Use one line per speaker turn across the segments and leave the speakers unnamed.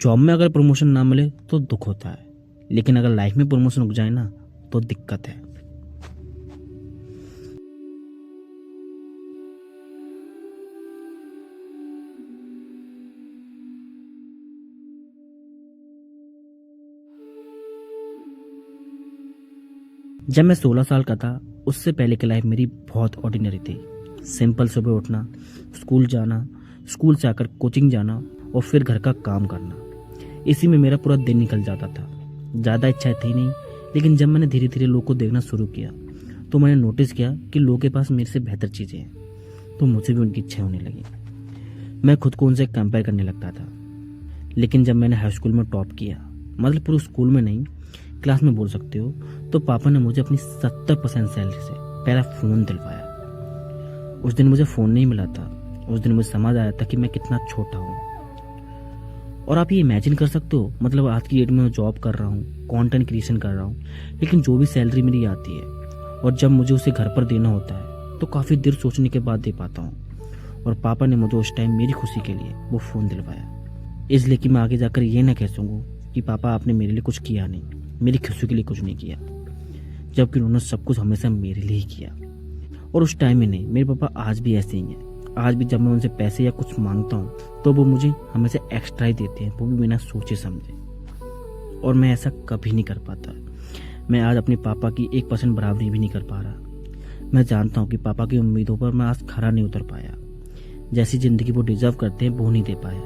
Job में अगर promotion ना मिले तो दुख होता है, लेकिन अगर लाइफ में प्रमोशन रुक जाए ना तो दिक्कत है। जब मैं 16 साल का था, उससे पहले की लाइफ मेरी बहुत ऑर्डिनरी थी। सिंपल सुबह उठना, स्कूल जाना, स्कूल से आकर कोचिंग जाना और फिर घर का काम करना, इसी में मेरा पूरा दिन निकल जाता था। ज़्यादा इच्छाएं थी नहीं, लेकिन जब मैंने धीरे धीरे लोगों को देखना शुरू किया तो मैंने नोटिस किया कि लोगों के पास मेरे से बेहतर चीज़ें हैं, तो मुझे भी उनकी इच्छा होने लगी। मैं खुद को उनसे कंपेयर करने लगता था। लेकिन जब मैंने हाई स्कूल में टॉप किया, मतलब पूरे स्कूल में नहीं, क्लास में बोल सकते हो, तो पापा ने मुझे अपनी 70% सैलरी से पहला फ़ोन दिलवाया। उस दिन मुझे फ़ोन नहीं मिला था, उस दिन मुझे समझ आया था कि मैं कितना छोटा हूँ। और आप ये इमेजिन कर सकते हो, मतलब आज की डेट में मैं जॉब कर रहा हूँ, कंटेंट क्रिएशन कर रहा हूँ, लेकिन जो भी सैलरी मेरी आती है और जब मुझे उसे घर पर देना होता है तो काफ़ी देर सोचने के बाद दे पाता हूँ। और पापा ने मुझे उस टाइम मेरी खुशी के लिए वो फ़ोन दिलवाया, इसलिए कि मैं आगे जाकर ये ना कह सकूँ कि पापा आपने मेरे लिए कुछ किया नहीं, मेरी खुशी के लिए कुछ नहीं किया, जबकि उन्होंने सब कुछ हमेशा मेरे लिए ही किया। और उस टाइम में नहीं, मेरे पापा आज भी ऐसे ही हैं। आज भी जब मैं उनसे पैसे या कुछ मांगता हूँ तो वो मुझे हमेशा एक्स्ट्रा ही देते हैं, वो भी बिना सोचे समझे। और मैं ऐसा कभी नहीं कर पाता। मैं आज अपने पापा की 1% बराबरी भी नहीं कर पा रहा। मैं जानता हूँ कि पापा की उम्मीदों पर मैं आज खरा नहीं उतर पाया। जैसी ज़िंदगी वो डिजर्व करते हैं वो नहीं दे पाया।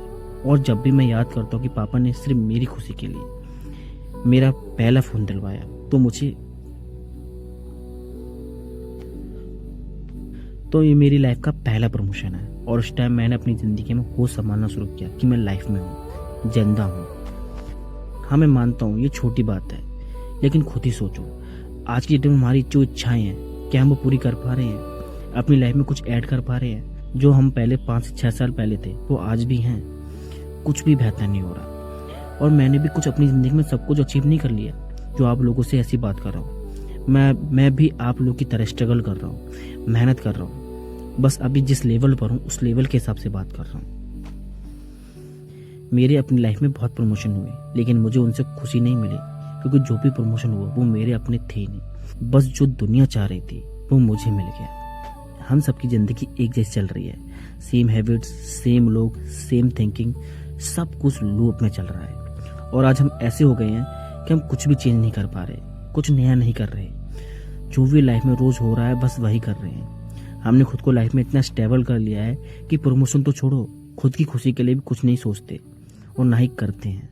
और जब भी मैं याद करता हूँ कि पापा ने सिर्फ मेरी खुशी के लिए मेरा पहला फ़ोन दिलवाया, तो ये मेरी लाइफ का पहला प्रमोशन है। और उस टाइम मैंने अपनी ज़िंदगी में होश संभालना शुरू किया कि मैं लाइफ में हूँ, जिंदा हूँ। हाँ, मैं मानता हूँ ये छोटी बात है, लेकिन खुद ही सोचो, आज की डेट में हमारी जो इच्छाएं हैं, क्या हम वो पूरी कर पा रहे हैं? अपनी लाइफ में कुछ ऐड कर पा रहे हैं? जो हम पहले 5 से 6 साल पहले थे वो आज भी हैं? कुछ भी बेहतर नहीं हो रहा। और मैंने भी कुछ अपनी ज़िंदगी में सब कुछ अचीव नहीं कर लिया जो आप लोगों से ऐसी बात कर रहा हूँ। मैं भी आप लोग की तरह स्ट्रगल कर रहा हूँ, मेहनत कर रहा हूँ। बस अभी जिस लेवल पर हूँ उस लेवल के हिसाब से बात कर रहा हूँ। मेरे अपनी लाइफ में बहुत प्रमोशन हुए, लेकिन मुझे उनसे खुशी नहीं मिली, क्योंकि जो भी प्रमोशन हुआ वो मेरे अपने थे नहीं। बस जो दुनिया चाह रही थी वो मुझे मिल गया। हम सबकी ज़िंदगी एक जैसी चल रही है, सेम हैबिट्स, सेम लोग, सेम थिंकिंग, सब कुछ लूप में चल रहा है। और आज हम ऐसे हो गए हैं कि हम कुछ भी चेंज नहीं कर पा रहे, कुछ नया नहीं कर रहे। जो भी लाइफ में रोज़ हो रहा है बस वही कर रहे हैं। हमने खुद को लाइफ में इतना स्टेबल कर लिया है कि प्रमोशन तो छोड़ो, खुद की खुशी के लिए भी कुछ नहीं सोचते और ना ही करते हैं।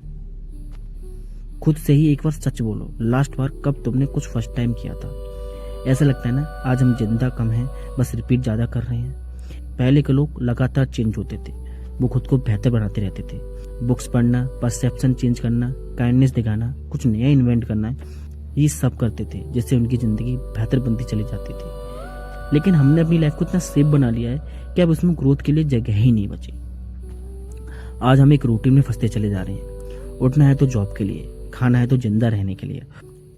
खुद से ही एक बार सच बोलो, लास्ट बार कब तुमने कुछ फर्स्ट टाइम किया था? ऐसा लगता है ना आज हम जिंदा कम हैं, बस रिपीट ज़्यादा कर रहे हैं। पहले के लोग लगातार चेंज होते थे, वो खुद को बेहतर बनाते रहते थे। बुक्स पढ़ना, परसेप्शन चेंज करना, काइंडनेस दिखाना, कुछ नया इन्वेंट करना, ये सब करते थे, जिससे उनकी ज़िंदगी बेहतर बनती चली जाती थी। लेकिन हमने अपनी लाइफ को इतना सेफ बना लिया है कि अब उसमें ग्रोथ के लिए जगह ही नहीं बची। आज हम एक रूटीन में फंसते चले जा रहे हैं। उठना है तो जॉब के लिए, खाना है तो जिंदा रहने के लिए,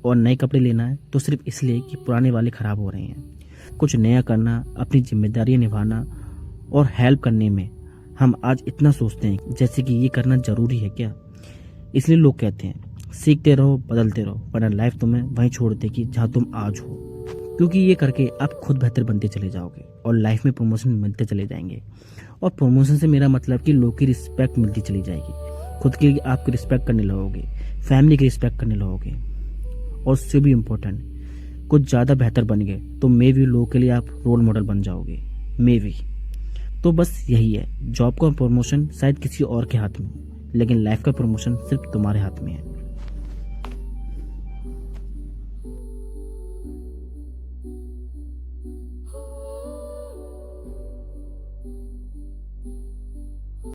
और नए कपड़े लेना है तो सिर्फ इसलिए कि पुराने वाले ख़राब हो रहे हैं। कुछ नया करना, अपनी जिम्मेदारियाँ निभाना और हेल्प करने में हम आज इतना सोचते हैं जैसे कि ये करना ज़रूरी है क्या। इसलिए लोग कहते हैं सीखते रहो, बदलते रहो, वरना लाइफ तुम्हें वहीं छोड़ देगी जहाँ तुम आज हो। क्योंकि ये करके आप खुद बेहतर बनते चले जाओगे और लाइफ में प्रमोशन मिलते चले जाएंगे। और प्रमोशन से मेरा मतलब कि लोग की रिस्पेक्ट मिलती चली जाएगी, खुद की आपकी रिस्पेक्ट करने लगोगे, फैमिली की रिस्पेक्ट करने लगोगे। और उससे भी इम्पोर्टेंट, कुछ ज़्यादा बेहतर बन गए तो मे भी लोगों के लिए आप रोल मॉडल बन जाओगे, मे भी। तो बस यही है, जॉब का प्रमोशन शायद किसी और के हाथ में, लेकिन लाइफ का प्रमोशन सिर्फ तुम्हारे हाथ में है।